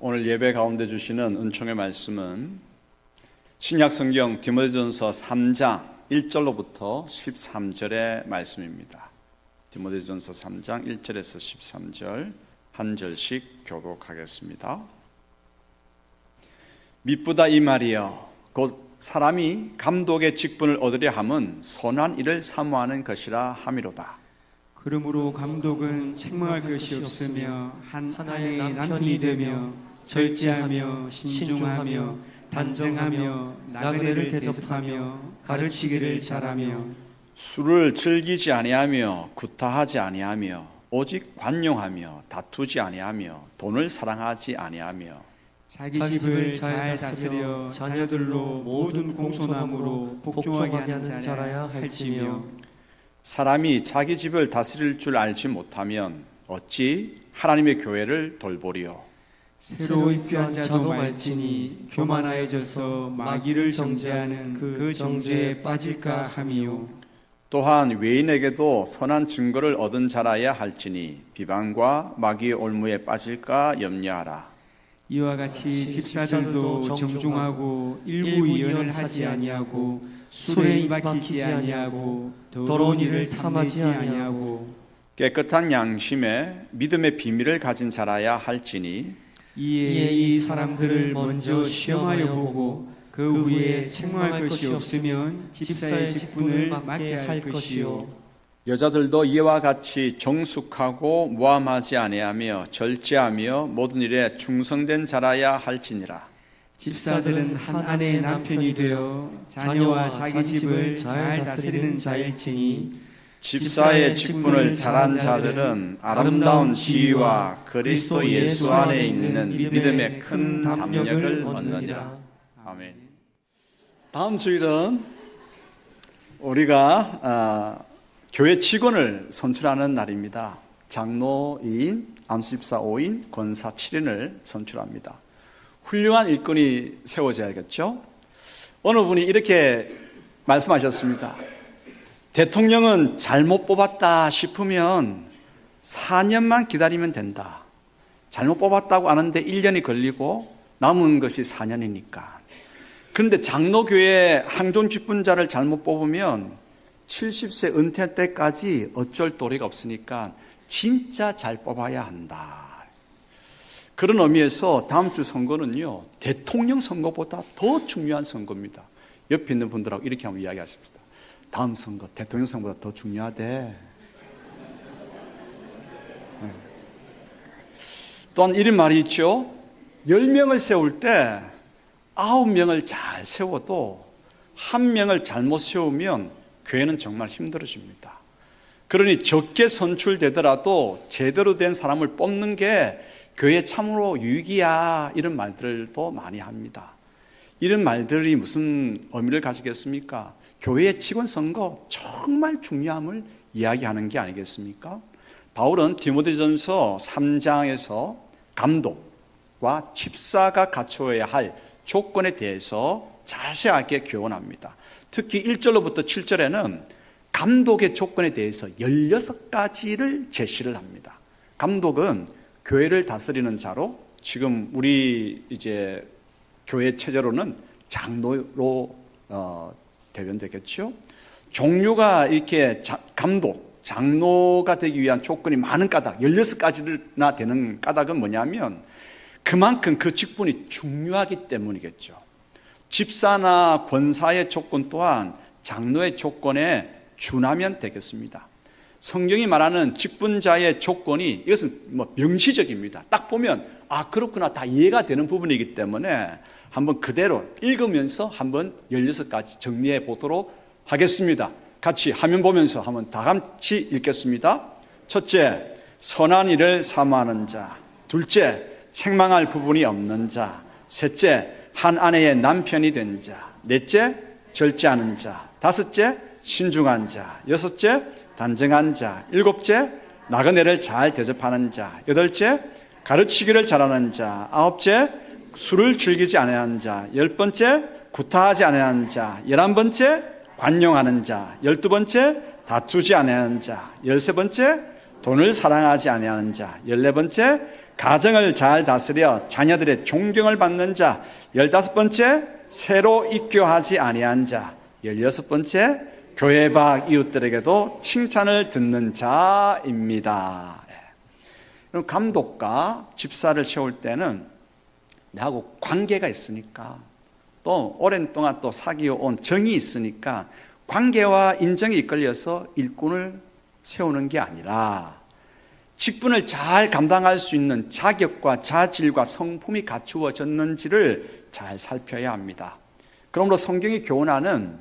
오늘 예배 가운데 주시는 은총의 말씀은 신약성경 디모데전서 3장 1절로부터 13절의 말씀입니다. 디모데전서 3장 1절에서 13절 한 절씩 교독하겠습니다. 미쁘다 이 말이여 곧 사람이 감독의 직분을 얻으려 함은 선한 일을 사모하는 것이라 함이로다. 그러므로 감독은 책망할 것이 없으며 하나의 남편이 되며 절제하며 신중하며 단정하며 나그네를 대접하며 가르치기를 잘하며 술을 즐기지 아니하며 구타하지 아니하며 오직 관용하며 다투지 아니하며 돈을 사랑하지 아니하며 자기 집을 잘 다스려 자녀들로 모든 공손함으로 복종하게 하는 자라야 할지며 사람이 자기 집을 다스릴 줄 알지 못하면 어찌 하나님의 교회를 돌보리요. 새로 입교한 자도 말지니 교만하여져서 마귀를 정죄하는 그 정죄에 빠질까 함이요. 또한 외인에게도 선한 증거를 얻은 자라야 할지니 비방과 마귀의 올무에 빠질까 염려하라. 이와 같이 집사들도 정중하고 일구이연을 하지 아니하고 술에 입박히지 아니하고 더러운 일을 탐하지 아니하고 깨끗한 양심에 믿음의 비밀을 가진 자라야 할지니 이에 이 사람들을 먼저 시험하여 보고 그 후에 책망할 것이 없으면 집사의 직분을 맡게 할 것이요. 여자들도 이와 같이 정숙하고 모함하지 아니하며 절제하며 모든 일에 충성된 자라야 할지니라. 집사들은 한 아내의 남편이 되어 자녀와 자기 집을 잘 다스리는 자일지니 집사의 직분을 잘한 자들은 아름다운 지위와 그리스도 예수 안에 있는 믿음의 큰 담력을 얻느니라. 아멘. 다음 주일은 우리가 교회 직원을 선출하는 날입니다. 장로 2인, 안수집사 5인, 권사 7인을 선출합니다. 훌륭한 일꾼이 세워져야겠죠. 어느 분이 이렇게 말씀하셨습니다. 대통령은 잘못 뽑았다 싶으면 4년만 기다리면 된다. 잘못 뽑았다고 아는데 1년이 걸리고 남은 것이 4년이니까. 그런데 장로교회 항존 직분자를 잘못 뽑으면 70세 은퇴 때까지 어쩔 도리가 없으니까 진짜 잘 뽑아야 한다. 그런 의미에서 다음 주 선거는요, 대통령 선거보다 더 중요한 선거입니다. 옆에 있는 분들하고 이렇게 한번 이야기하십시다. 다음 선거, 대통령 선거보다 더 중요하대. 네. 또한 이런 말이 있죠. 10명을 세울 때 9명을 잘 세워도 1명을 잘못 세우면 교회는 정말 힘들어집니다. 그러니 적게 선출되더라도 제대로 된 사람을 뽑는 게 교회 참으로 유익이야, 이런 말들도 많이 합니다. 이런 말들이 무슨 의미를 가지겠습니까? 교회의 직원 선거 정말 중요함을 이야기하는 게 아니겠습니까? 바울은 디모데전서 3장에서 감독과 집사가 갖춰야 할 조건에 대해서 자세하게 교훈합니다. 특히 1절로부터 7절에는 감독의 조건에 대해서 16가지를 제시를 합니다. 감독은 교회를 다스리는 자로, 지금 우리 이제 교회 체제로는 장로로 대변되겠죠. 종류가 이렇게 감독, 장로가 되기 위한 조건이 많은 까닭, 16가지나 되는 까닭은 뭐냐면 그만큼 그 직분이 중요하기 때문이겠죠. 집사나 권사의 조건 또한 장로의 조건에 준하면 되겠습니다. 성경이 말하는 직분자의 조건이, 이것은 뭐 명시적입니다. 딱 보면 그렇구나, 다 이해가 되는 부분이기 때문에 한번 그대로 읽으면서 한번 16가지 정리해 보도록 하겠습니다. 같이 화면 보면서 한번 다 같이 읽겠습니다. 첫째, 선한 일을 사모하는 자. 둘째, 책망할 부분이 없는 자. 셋째, 한 아내의 남편이 된 자. 넷째, 절제하는 자. 다섯째, 신중한 자. 여섯째, 단정한 자. 일곱째, 나그네를 잘 대접하는 자. 여덟째, 가르치기를 잘하는 자. 아홉째, 술을 즐기지 아니하는 자. 10번째, 구타하지 아니하는 자. 11번째, 관용하는 자. 12번째, 다투지 아니하는 자. 13번째, 돈을 사랑하지 아니하는 자. 14번째, 가정을 잘 다스려 자녀들의 존경을 받는 자. 15번째, 새로 입교하지 아니한 자. 16번째, 교회 밖 이웃들에게도 칭찬을 듣는 자입니다. 그럼 감독과 집사를 세울 때는 나하고 관계가 있으니까, 또 오랜 동안 또 사귀어 온 정이 있으니까 관계와 인정이 이끌려서 일꾼을 세우는 게 아니라 직분을 잘 감당할 수 있는 자격과 자질과 성품이 갖추어졌는지를 잘 살펴야 합니다. 그러므로 성경이 교훈하는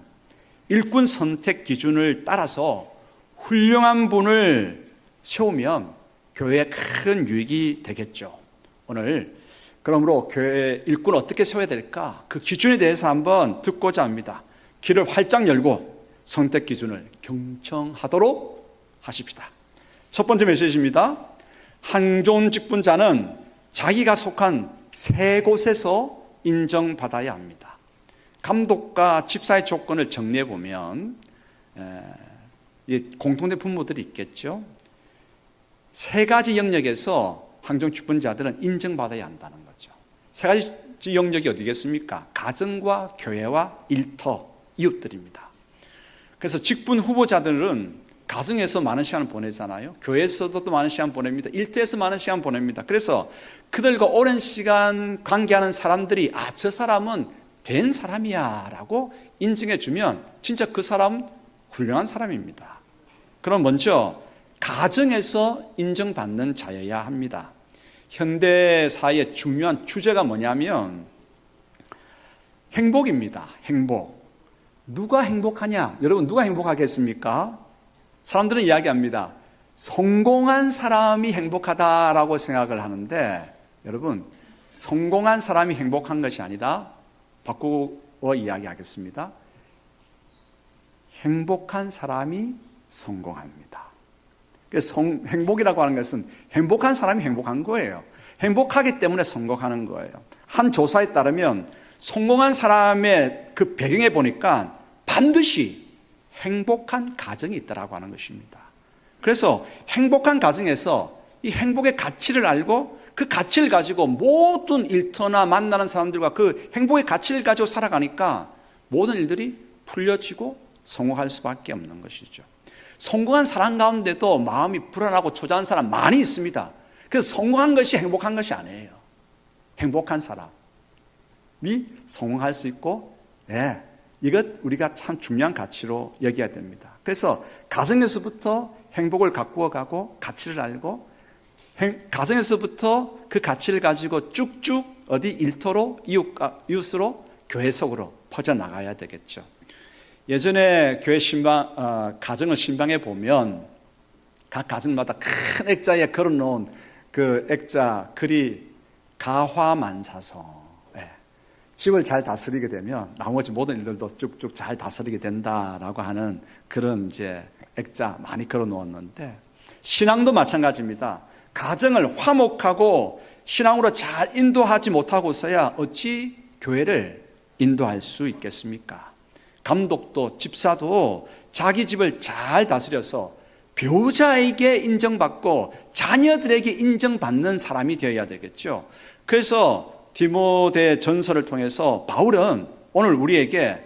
일꾼 선택 기준을 따라서 훌륭한 분을 세우면 교회에 큰 유익이 되겠죠. 오늘 그러므로 교회 일꾼을 어떻게 세워야 될까? 그 기준에 대해서 한번 듣고자 합니다. 귀를 활짝 열고 선택 기준을 경청하도록 하십시다. 첫 번째 메시지입니다. 한 좋은 직분자는 자기가 속한 세 곳에서 인정받아야 합니다. 감독과 집사의 조건을 정리해 보면 공통된 분모들이 있겠죠. 세 가지 영역에서 한종 직분자들은 인정받아야 한다는 거죠. 세 가지 영역이 어디겠습니까? 가정과 교회와 일터, 이웃들입니다. 그래서 직분 후보자들은 가정에서 많은 시간을 보내잖아요. 교회에서도 많은 시간 보냅니다. 일터에서 많은 시간 보냅니다. 그래서 그들과 오랜 시간 관계하는 사람들이 저 사람은 된 사람이야 라고 인정해 주면 진짜 그 사람은 훌륭한 사람입니다. 그럼 먼저 가정에서 인정받는 자여야 합니다. 현대사의 중요한 주제가 뭐냐면 행복입니다. 행복. 누가 행복하냐? 여러분 누가 행복하겠습니까? 사람들은 이야기합니다. 성공한 사람이 행복하다라고 생각을 하는데 여러분 성공한 사람이 행복한 것이 아니라 바꾸어 이야기하겠습니다. 행복한 사람이 성공합니다. 행복이라고 하는 것은 행복한 사람이 행복한 거예요. 행복하기 때문에 성공하는 거예요. 한 조사에 따르면 성공한 사람의 그 배경에 보니까 반드시 행복한 가정이 있다라고 하는 것입니다. 그래서 행복한 가정에서 이 행복의 가치를 알고 그 가치를 가지고 모든 일터나 만나는 사람들과 그 행복의 가치를 가지고 살아가니까 모든 일들이 풀려지고 성공할 수밖에 없는 것이죠. 성공한 사람 가운데도 마음이 불안하고 초조한 사람 많이 있습니다. 그래서 성공한 것이 행복한 것이 아니에요. 행복한 사람이 성공할 수 있고, 이것 우리가 참 중요한 가치로 여겨야 됩니다. 그래서 가정에서부터 행복을 가꾸어 가고 가치를 알고 가정에서부터 그 가치를 가지고 쭉쭉 어디 일터로 이웃으로 교회 속으로 퍼져나가야 되겠죠. 예전에 교회 가정을 신방해 보면 각 가정마다 큰 액자에 걸어놓은 그 액자 글이 가화만사성. 집을 잘 다스리게 되면 나머지 모든 일들도 쭉쭉 잘 다스리게 된다라고 하는 그런 이제 액자 많이 걸어 놓았는데 신앙도 마찬가지입니다. 가정을 화목하고 신앙으로 잘 인도하지 못하고서야 어찌 교회를 인도할 수 있겠습니까? 감독도 집사도 자기 집을 잘 다스려서 배우자에게 인정받고 자녀들에게 인정받는 사람이 되어야 되겠죠. 그래서 디모데 전서를 통해서 바울은 오늘 우리에게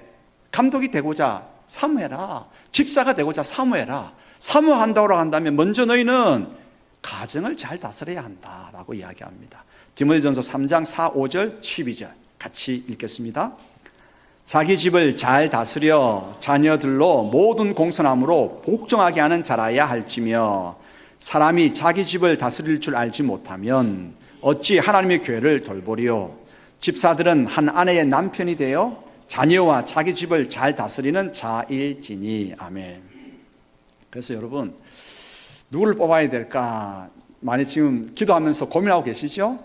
감독이 되고자 사모해라. 집사가 되고자 사모해라. 사모한다고 한다면 먼저 너희는 가정을 잘 다스려야 한다라고 이야기합니다. 디모데 전서 3장 4, 5절, 12절 같이 읽겠습니다. 자기 집을 잘 다스려 자녀들로 모든 공손함으로 복종하게 하는 자라야 할지며 사람이 자기 집을 다스릴 줄 알지 못하면 어찌 하나님의 교회를 돌보리요. 집사들은 한 아내의 남편이 되어 자녀와 자기 집을 잘 다스리는 자일지니. 아멘. 그래서 여러분 누구를 뽑아야 될까 많이 지금 기도하면서 고민하고 계시죠?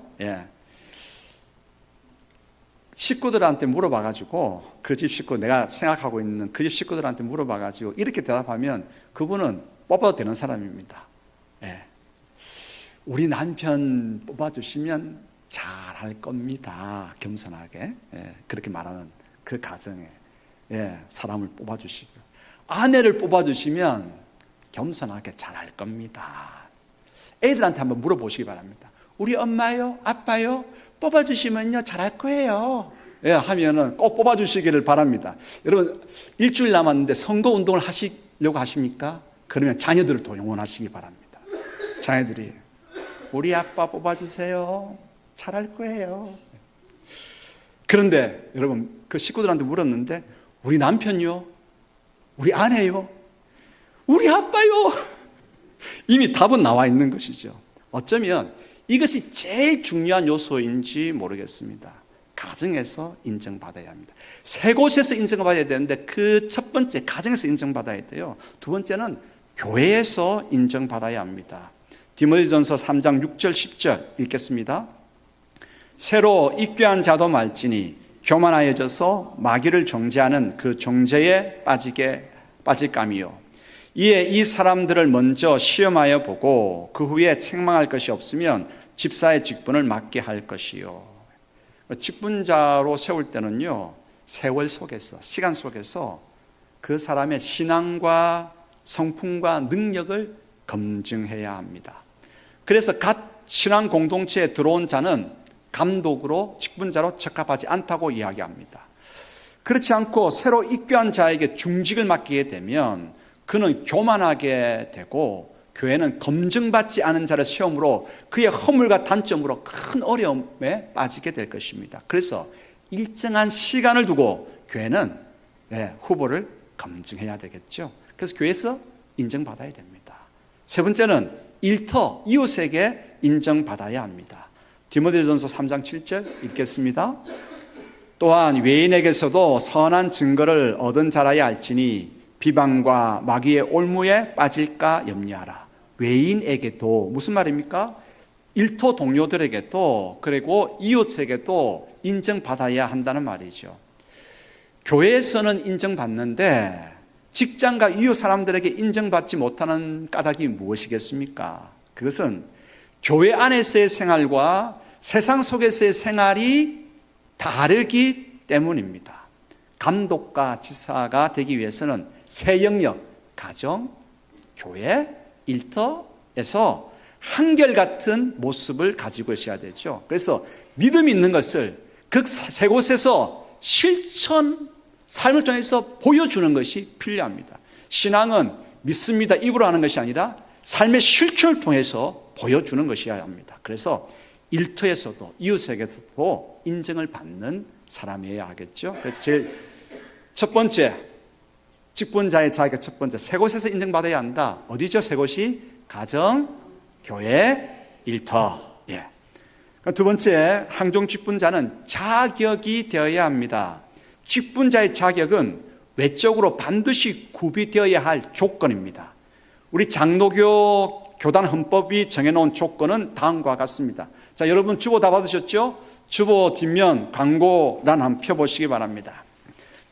식구들한테 물어봐가지고 그 집 식구 내가 생각하고 있는 그 집 식구들한테 물어봐가지고 이렇게 대답하면 그분은 뽑아도 되는 사람입니다. 우리 남편 뽑아주시면 잘할 겁니다. 겸손하게 그렇게 말하는 그 가정에 사람을 뽑아주시고 아내를 뽑아주시면 겸손하게 잘할 겁니다. 애들한테 한번 물어보시기 바랍니다. 우리 엄마요, 아빠요, 뽑아주시면요 잘할 거예요. 예, 하면은 꼭 뽑아주시기를 바랍니다. 여러분, 일주일 남았는데 선거운동을 하시려고 하십니까? 그러면 자녀들을 또 응원하시기 바랍니다. 자녀들이 우리 아빠 뽑아주세요. 잘할 거예요. 그런데 여러분, 그 식구들한테 물었는데 우리 남편요? 우리 아내요? 우리 아빠요? 이미 답은 나와 있는 것이죠. 어쩌면 이것이 제일 중요한 요소인지 모르겠습니다. 가정에서 인정받아야 합니다. 세 곳에서 인정받아야 되는데 그 첫 번째 가정에서 인정받아야 돼요. 두 번째는 교회에서 인정받아야 합니다. 디모데전서 3장 6절 10절 읽겠습니다. 새로 입교한 자도 말지니 교만하여져서 마귀를 정죄하는 그 정죄에 빠질까미요. 이에 이 사람들을 먼저 시험하여 보고 그 후에 책망할 것이 없으면 집사의 직분을 맡게 할 것이요. 직분자로 세울 때는요, 세월 속에서, 시간 속에서 그 사람의 신앙과 성품과 능력을 검증해야 합니다. 그래서 갓 신앙 공동체에 들어온 자는 감독으로 직분자로 적합하지 않다고 이야기합니다. 그렇지 않고 새로 입교한 자에게 중직을 맡기게 되면 그는 교만하게 되고 교회는 검증받지 않은 자를 시험으로 그의 허물과 단점으로 큰 어려움에 빠지게 될 것입니다. 그래서 일정한 시간을 두고 교회는 후보를 검증해야 되겠죠. 그래서 교회에서 인정받아야 됩니다. 세 번째는 일터, 이웃에게 인정받아야 합니다. 디모데전서 3장 7절 읽겠습니다. 또한 외인에게서도 선한 증거를 얻은 자라야 할지니 비방과 마귀의 올무에 빠질까 염려하라. 외인에게도 무슨 말입니까? 일터 동료들에게도 그리고 이웃에게도 인정받아야 한다는 말이죠. 교회에서는 인정받는데 직장과 이웃 사람들에게 인정받지 못하는 까닭이 무엇이겠습니까? 그것은 교회 안에서의 생활과 세상 속에서의 생활이 다르기 때문입니다. 감독과 지사가 되기 위해서는 세 영역, 가정, 교회, 일터에서 한결같은 모습을 가지고 있어야 되죠. 그래서 믿음이 있는 것을 그 세 곳에서 실천, 삶을 통해서 보여주는 것이 필요합니다. 신앙은 믿습니다, 입으로 하는 것이 아니라 삶의 실천을 통해서 보여주는 것이어야 합니다. 그래서 일터에서도 이웃에게서도 인정을 받는 사람이어야 하겠죠. 그래서 제일 첫 번째, 직분자의 자기가 첫 번째, 세 곳에서 인정받아야 한다. 어디죠? 세 곳이? 가정, 교회, 일터. 예. 두 번째, 항종 직분자는 자격이 되어야 합니다. 직분자의 자격은 외적으로 반드시 구비되어야 할 조건입니다. 우리 장로교 교단 헌법이 정해놓은 조건은 다음과 같습니다. 자, 여러분 주보 다 받으셨죠? 주보 뒷면 광고란 한번 펴보시기 바랍니다.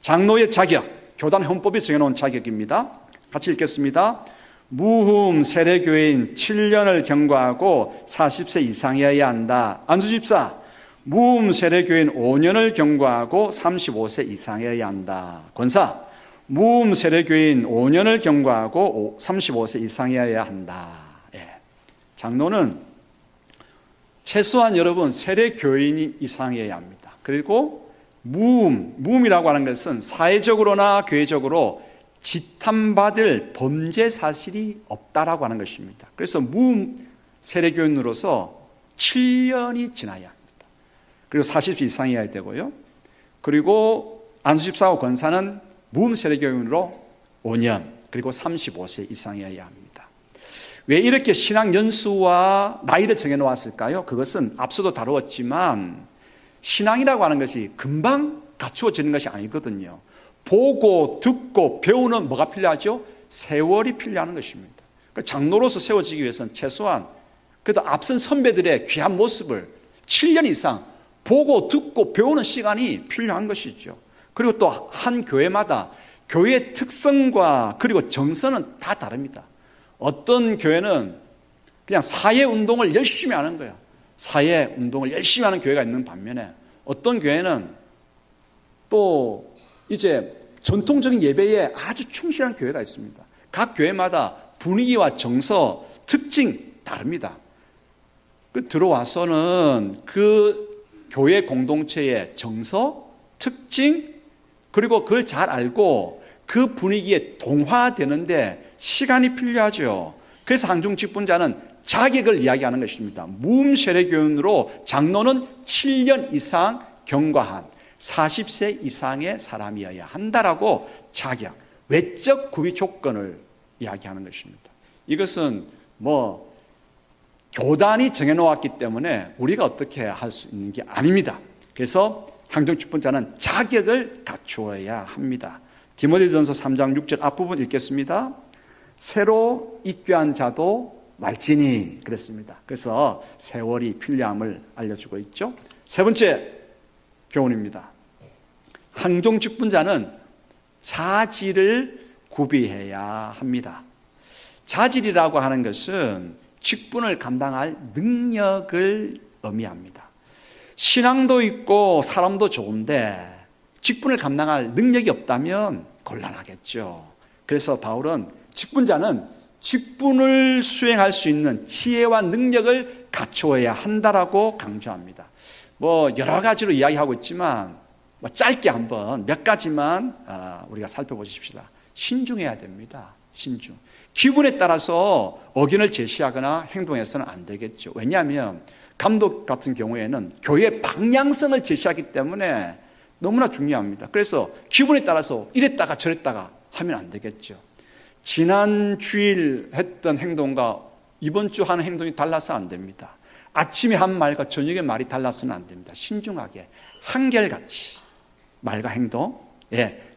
장로의 자격, 교단 헌법이 정해놓은 자격입니다. 같이 읽겠습니다. 무흠 세례교인 7년을 경과하고 40세 이상이어야 한다. 안수집사, 무흠 세례교인 5년을 경과하고 35세 이상이어야 한다. 권사, 무흠 세례교인 5년을 경과하고 35세 이상이어야 한다. 예. 장로는 최소한 여러분 세례교인 이상이어야 합니다. 그리고 무음이라고 하는 것은 사회적으로나 교회적으로 지탄받을 범죄 사실이 없다라고 하는 것입니다. 그래서 무음 세례교인으로서 7년이 지나야 합니다. 그리고 40세 이상이어야 되고요. 그리고 안수집사와 권사는 무음 세례교인으로 5년 그리고 35세 이상이어야 합니다. 왜 이렇게 신앙 연수와 나이를 정해놓았을까요? 그것은 앞서도 다루었지만 신앙이라고 하는 것이 금방 갖추어지는 것이 아니거든요. 보고 듣고 배우는 뭐가 필요하죠? 세월이 필요한 것입니다. 장로로서 세워지기 위해서는 최소한 그래도 앞선 선배들의 귀한 모습을 7년 이상 보고 듣고 배우는 시간이 필요한 것이죠. 그리고 또 한 교회마다 교회의 특성과 그리고 정서는 다 다릅니다. 어떤 교회는 그냥 사회운동을 열심히 하는 거예요. 사회운동을 열심히 하는 교회가 있는 반면에 어떤 교회는 또 이제 전통적인 예배에 아주 충실한 교회가 있습니다. 각 교회마다 분위기와 정서, 특징 다릅니다. 들어와서는 그 교회 공동체의 정서, 특징, 그리고 그걸 잘 알고 그 분위기에 동화되는데 시간이 필요하죠. 그래서 한중 직분자는 자격을 이야기하는 것입니다. 무음세례교인으로 장로는 7년 이상 경과한 40세 이상의 사람이어야 한다라고 자격, 외적 구비 조건을 이야기하는 것입니다. 이것은 교단이 정해놓았기 때문에 우리가 어떻게 할 수 있는 게 아닙니다. 그래서 한중직분자는 자격을 갖추어야 합니다. 디모데전서 3장 6절 앞부분 읽겠습니다. 새로 입교한 자도 말지니 그랬습니다. 그래서 세월이 필요함을 알려주고 있죠. 세 번째 교훈입니다. 한중직분자는 자질을 구비해야 합니다. 자질이라고 하는 것은 직분을 감당할 능력을 의미합니다. 신앙도 있고 사람도 좋은데 직분을 감당할 능력이 없다면 곤란하겠죠. 그래서 바울은 직분자는 직분을 수행할 수 있는 지혜와 능력을 갖추어야 한다라고 강조합니다. 여러 가지로 이야기하고 있지만 짧게 한번 몇 가지만 우리가 살펴보십시다. 신중해야 됩니다. 신중. 기분에 따라서 의견을 제시하거나 행동해서는 안 되겠죠. 왜냐하면 감독 같은 경우에는 교회의 방향성을 제시하기 때문에 너무나 중요합니다. 그래서 기분에 따라서 이랬다가 저랬다가 하면 안 되겠죠. 지난 주일 했던 행동과 이번 주 하는 행동이 달라서 안 됩니다. 아침에 한 말과 저녁에 말이 달라서는 안 됩니다. 신중하게 한결같이 말과 행동,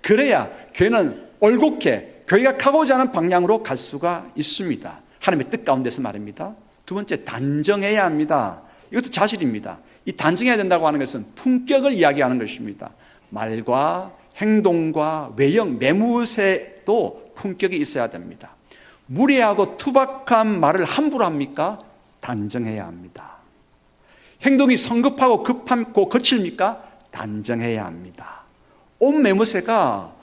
그래야 교회는 올곧게 교회가 가고자 하는 방향으로 갈 수가 있습니다. 하나님의 뜻 가운데서 말입니다. 두 번째, 단정해야 합니다. 이것도 자질입니다. 이 단정해야 된다고 하는 것은 품격을 이야기하는 것입니다. 말과 행동과 외형, 매무새도 품격이 있어야 됩니다. 무례하고 투박한 말을 함부로 합니까? 단정해야 합니다. 행동이 성급하고 급하고 거칠입니까? 단정해야 합니다. 온 매무새가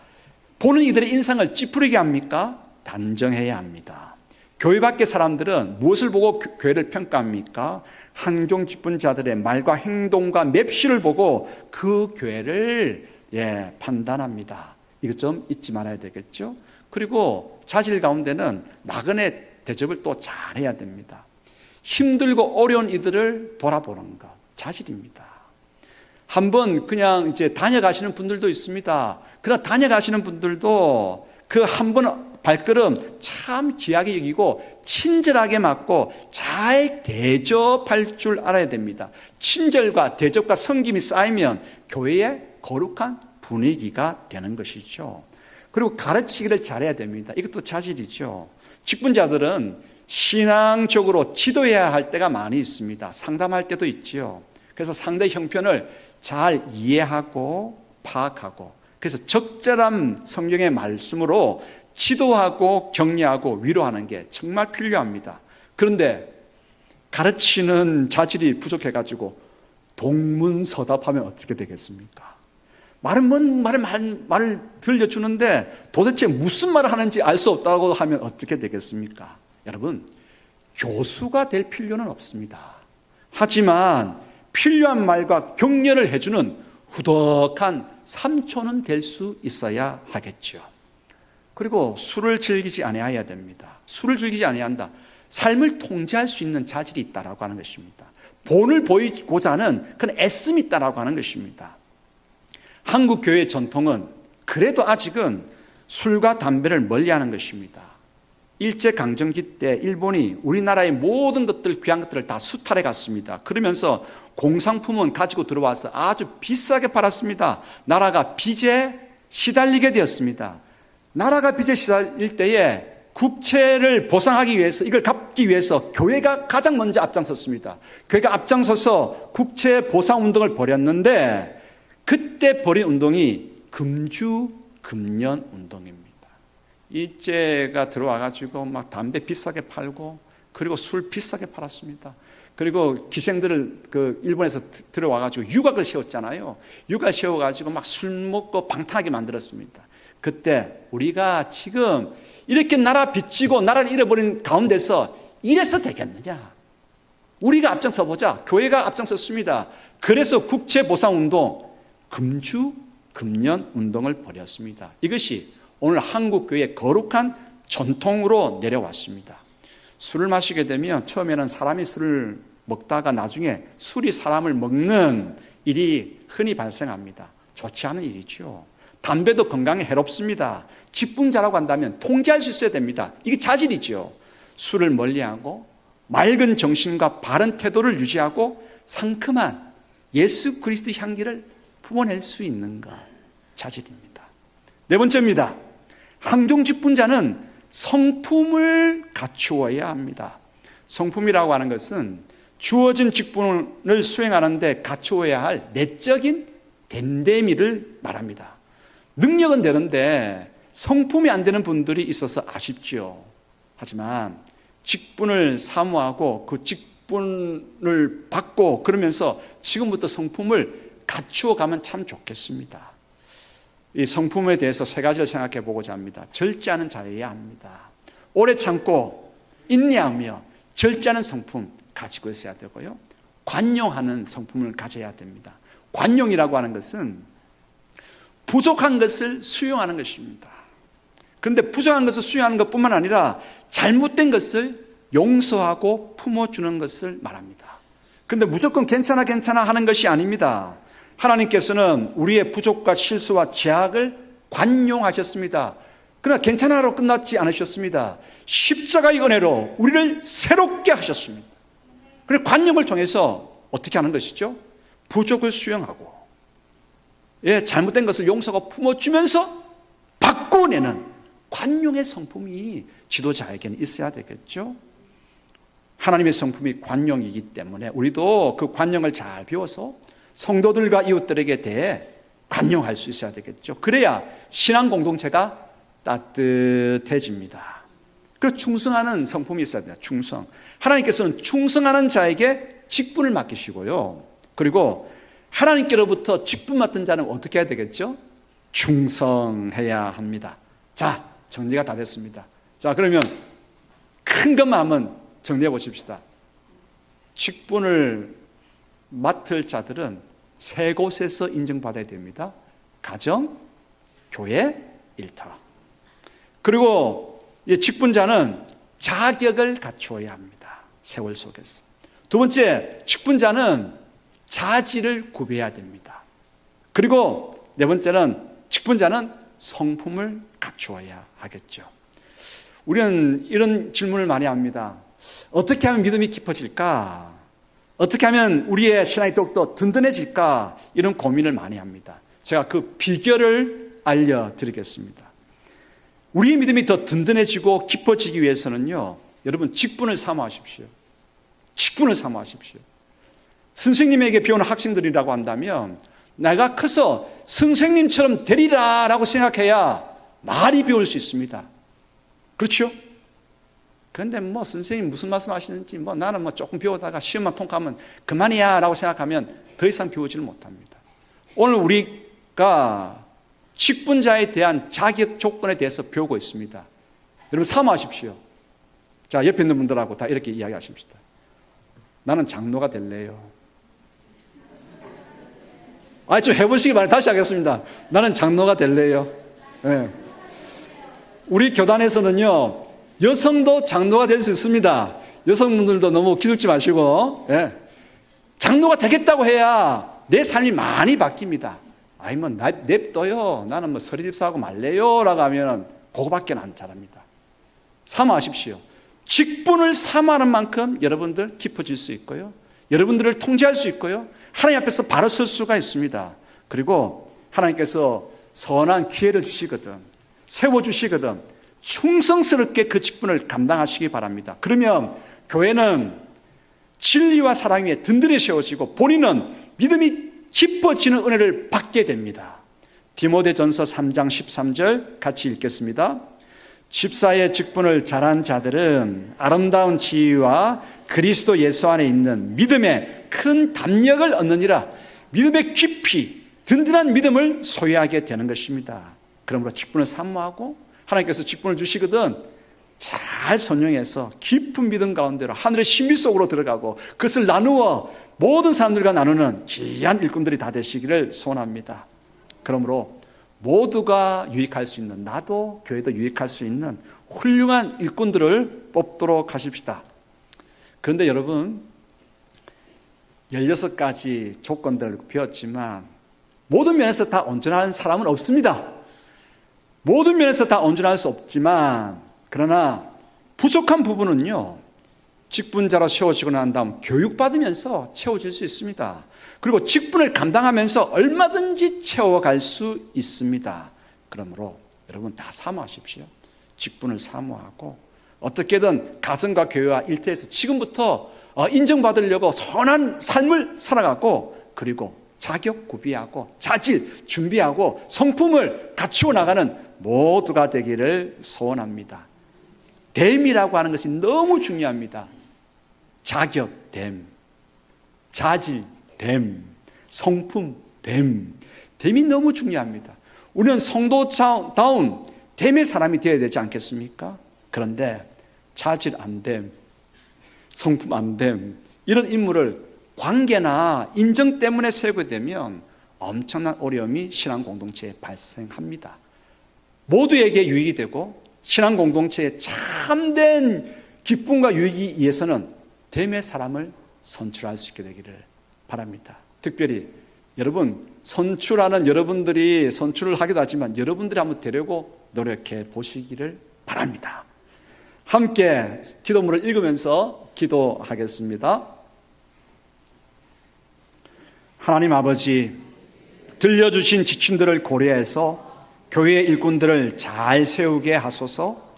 보는 이들의 인상을 찌푸리게 합니까? 단정해야 합니다. 교회 밖의 사람들은 무엇을 보고 교회를 평가합니까? 한중직분자들의 말과 행동과 맵시를 보고 그 교회를 판단합니다. 이것 좀 잊지 말아야 되겠죠. 그리고 자질 가운데는 나그네 대접을 또 잘해야 됩니다. 힘들고 어려운 이들을 돌아보는 것, 자질입니다. 한번 그냥 이제 다녀가시는 분들도 있습니다. 그러나 다녀가시는 분들도 그 한 번 발걸음 참 귀하게 여기고 친절하게 맞고 잘 대접할 줄 알아야 됩니다. 친절과 대접과 섬김이 쌓이면 교회의 거룩한 분위기가 되는 것이죠. 그리고 가르치기를 잘해야 됩니다. 이것도 자질이죠. 직분자들은 신앙적으로 지도해야 할 때가 많이 있습니다. 상담할 때도 있죠. 그래서 상대 형편을 잘 이해하고 파악하고 그래서 적절한 성경의 말씀으로 지도하고 격려하고 위로하는 게 정말 필요합니다. 그런데 가르치는 자질이 부족해가지고 동문서답하면 어떻게 되겠습니까? 말을 들려주는데 도대체 무슨 말을 하는지 알 수 없다고 하면 어떻게 되겠습니까? 여러분, 교수가 될 필요는 없습니다. 하지만 필요한 말과 격려를 해주는 후덕한 삼촌은 될 수 있어야 하겠죠. 그리고 술을 즐기지 아니해야 됩니다. 술을 즐기지 아니해야 한다. 삶을 통제할 수 있는 자질이 있다라고 하는 것입니다. 본을 보이고자 하는 그런 애씀이 있다라고 하는 것입니다. 한국 교회의 전통은 그래도 아직은 술과 담배를 멀리하는 것입니다. 일제강점기 때 일본이 우리나라의 모든 것들, 귀한 것들을 다 수탈해 갔습니다. 그러면서 공산품은 가지고 들어와서 아주 비싸게 팔았습니다. 나라가 빚에 시달리게 되었습니다. 나라가 빚에 시달릴 때에 국채를 보상하기 위해서, 이걸 갚기 위해서 교회가 가장 먼저 앞장섰습니다. 교회가 앞장서서 국채 보상 운동을 벌였는데 그때 벌인 운동이 금주금년 운동입니다. 일제가 들어와가지고 막 담배 비싸게 팔고 그리고 술 비싸게 팔았습니다. 그리고 기생들을 일본에서 들어와가지고 유곽을 세웠잖아요. 유곽 세워가지고 막 술 먹고 방탕하게 만들었습니다. 그때 우리가 지금 이렇게 나라 빚지고 나라를 잃어버린 가운데서 이래서 되겠느냐? 우리가 앞장서 보자. 교회가 앞장섰습니다. 그래서 국채보상운동, 금주, 금년 운동을 벌였습니다. 이것이 오늘 한국교회의 거룩한 전통으로 내려왔습니다. 술을 마시게 되면 처음에는 사람이 술을 먹다가 나중에 술이 사람을 먹는 일이 흔히 발생합니다. 좋지 않은 일이죠. 담배도 건강에 해롭습니다. 직분자라고 한다면 통제할 수 있어야 됩니다. 이게 자질이죠. 술을 멀리하고 맑은 정신과 바른 태도를 유지하고 상큼한 예수 그리스도 향기를 품어낼 수 있는 것, 자질입니다. 네 번째입니다. 항종 직분자는 성품을 갖추어야 합니다. 성품이라고 하는 것은 주어진 직분을 수행하는데 갖추어야 할 내적인 됨됨이를 말합니다. 능력은 되는데 성품이 안 되는 분들이 있어서 아쉽죠. 하지만 직분을 사모하고 그 직분을 받고 그러면서 지금부터 성품을 갖추어 가면 참 좋겠습니다. 이 성품에 대해서 세 가지를 생각해 보고자 합니다. 절제하는 자여야 합니다. 오래 참고 인내하며 절제하는 성품 가지고 있어야 되고요. 관용하는 성품을 가져야 됩니다. 관용이라고 하는 것은 부족한 것을 수용하는 것입니다. 그런데 부족한 것을 수용하는 것뿐만 아니라 잘못된 것을 용서하고 품어주는 것을 말합니다. 그런데 무조건 괜찮아 하는 것이 아닙니다. 하나님께서는 우리의 부족과 실수와 죄악을 관용하셨습니다. 그러나 괜찮아로 끝났지 않으셨습니다. 십자가의 은혜로 우리를 새롭게 하셨습니다. 그리고 관용을 통해서 어떻게 하는 것이죠? 부족을 수용하고 잘못된 것을 용서하고 품어주면서 바꿔내는 관용의 성품이 지도자에게는 있어야 되겠죠. 하나님의 성품이 관용이기 때문에 우리도 그 관용을 잘 배워서 성도들과 이웃들에게 대해 관용할 수 있어야 되겠죠. 그래야 신앙 공동체가 따뜻해집니다. 그리고 충성하는 성품이 있어야 돼요. 충성. 하나님께서는 충성하는 자에게 직분을 맡기시고요. 그리고 하나님께로부터 직분 맡은 자는 어떻게 해야 되겠죠? 충성해야 합니다. 자, 정리가 다 됐습니다. 자, 그러면 큰 것만 한번 정리해 보십시다. 직분을 맡을 자들은 세 곳에서 인정받아야 됩니다. 가정, 교회, 일터. 그리고 직분자는 자격을 갖추어야 합니다. 세월 속에서. 두 번째, 직분자는 자질을 구비해야 됩니다. 그리고 네 번째는 직분자는 성품을 갖추어야 하겠죠. 우리는 이런 질문을 많이 합니다. 어떻게 하면 믿음이 깊어질까? 어떻게 하면 우리의 신앙이 더욱더 든든해질까? 이런 고민을 많이 합니다. 제가 그 비결을 알려드리겠습니다. 우리의 믿음이 더 든든해지고 깊어지기 위해서는요, 여러분 직분을 사모하십시오. 직분을 사모하십시오. 선생님에게 배우는 학생들이라고 한다면 내가 커서 선생님처럼 되리라 라고 생각해야 많이 배울 수 있습니다. 그렇죠? 그런데 선생님 무슨 말씀 하시는지 나는 조금 배우다가 시험만 통과하면 그만이야 라고 생각하면 더 이상 배우지를 못합니다. 오늘 우리가 직분자에 대한 자격 조건에 대해서 배우고 있습니다. 여러분 사모하십시오. 자, 옆에 있는 분들하고 다 이렇게 이야기하십시다. 나는 장로가 될래요. 좀 해보시기 바랍니다. 다시 하겠습니다. 나는 장로가 될래요. 네. 우리 교단에서는요, 여성도 장로가 될 수 있습니다. 여성분들도 너무 기죽지 마시고, 장로가 되겠다고 해야 내 삶이 많이 바뀝니다. 냅둬요. 나는 서리집사하고 말래요. 라고 하면 그거밖에 안 잘합니다. 사모하십시오. 직분을 사모하는 만큼 여러분들 깊어질 수 있고요. 여러분들을 통제할 수 있고요. 하나님 앞에서 바로 설 수가 있습니다. 그리고 하나님께서 선한 기회를 주시거든, 세워주시거든 충성스럽게 그 직분을 감당하시기 바랍니다. 그러면 교회는 진리와 사랑 위에 든든히 세워지고 본인은 믿음이 깊어지는 은혜를 받게 됩니다. 디모데전서 3장 13절 같이 읽겠습니다. 집사의 직분을 잘한 자들은 아름다운 지위와 그리스도 예수 안에 있는 믿음의 큰 담력을 얻느니라. 믿음의 깊이 든든한 믿음을 소유하게 되는 것입니다. 그러므로 직분을 사모하고 하나님께서 직분을 주시거든 잘 선용해서 깊은 믿음 가운데로 하늘의 신비 속으로 들어가고 그것을 나누어 모든 사람들과 나누는 귀한 일꾼들이 다 되시기를 소원합니다. 그러므로 모두가 유익할 수 있는, 나도 교회도 유익할 수 있는 훌륭한 일꾼들을 뽑도록 하십시다. 그런데 여러분, 16가지 조건들을 배웠지만 모든 면에서 다 온전한 사람은 없습니다. 모든 면에서 다 온전할 수 없지만, 그러나 부족한 부분은요, 직분자로 세워지고 난 다음 교육받으면서 채워질 수 있습니다. 그리고 직분을 감당하면서 얼마든지 채워갈 수 있습니다. 그러므로 여러분 다 사모하십시오. 직분을 사모하고 어떻게든 가정과 교회와 일터에서 지금부터 인정받으려고 선한 삶을 살아가고, 그리고 자격 구비하고 자질 준비하고 성품을 갖추어 나가는 모두가 되기를 소원합니다. 됨이라고 하는 것이 너무 중요합니다. 자격, 됨, 자질, 됨, 성품, 됨. 됨이 너무 중요합니다. 우리는 성도다운 됨의 사람이 되어야 되지 않겠습니까? 그런데 자질 안 됨, 성품 안 됨, 이런 인물을 관계나 인정 때문에 세우게 되면 엄청난 어려움이 신앙 공동체에 발생합니다. 모두에게 유익이 되고 신앙 공동체의 참된 기쁨과 유익이 위해서는 됨의 사람을 선출할 수 있게 되기를 바랍니다. 특별히 여러분, 선출하는 여러분들이 선출을 하기도 하지만 여러분들이 한번 되려고 노력해 보시기를 바랍니다. 함께 기도문을 읽으면서 기도하겠습니다. 하나님 아버지, 들려주신 지침들을 고려해서 교회의 일꾼들을 잘 세우게 하소서.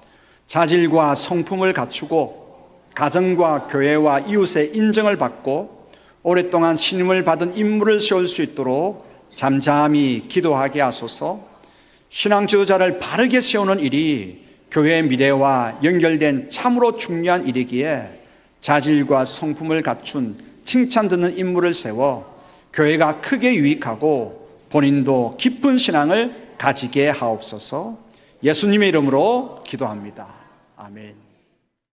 자질과 성품을 갖추고 가정과 교회와 이웃의 인정을 받고 오랫동안 신임을 받은 인물을 세울 수 있도록 잠잠히 기도하게 하소서. 신앙 지도자를 바르게 세우는 일이 교회의 미래와 연결된 참으로 중요한 일이기에 자질과 성품을 갖춘 칭찬 듣는 인물을 세워 교회가 크게 유익하고 본인도 깊은 신앙을 가지게 하옵소서. 예수님의 이름으로 기도합니다. 아멘.